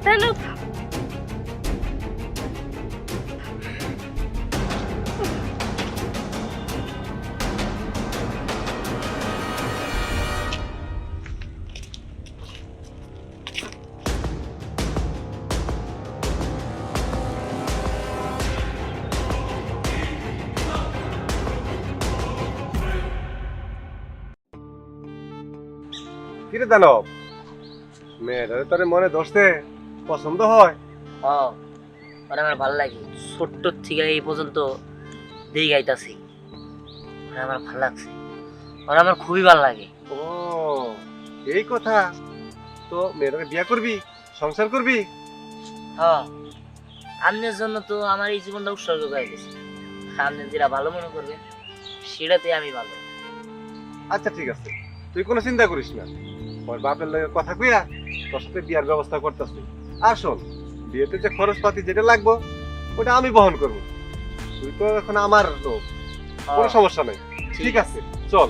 তাহলে কিরে দানব, মেয়েটারে তোর মনে ধরতে পছন্দ হয়? হ্যাঁ, ওরা আমার ভালো লাগে। ছোট্ট থেকে এই পর্যন্ত দিয়ে গাইতাছি, ওরা আমার ভালো লাগছে। ওরা আমার খুবই ভালো লাগে। ও এই কথা, তো মেয়েটাকে বিয়ে করবি, সংসার করবি? হ্যাঁ, আপনার জন্য তো আমার এই জীবনটা উৎসর্গ করে দিয়েছি। আপনি যেটা ভালো মনে করবেন সেটাতে আমি ভালো। আচ্ছা ঠিক আছে, তুই কোনো চিন্তা করিস না, ওর বাপের লগে কথা কইয়া তোর সাথে বিয়ার ব্যবস্থা করতেছি। আর শোন, বিয়েতে যে খরচপাতি যেটা লাগবো ওটা আমি বহন করবো। তুই তো এখন আমার লোক, কোনো সমস্যা নেই। ঠিক আছে, চল।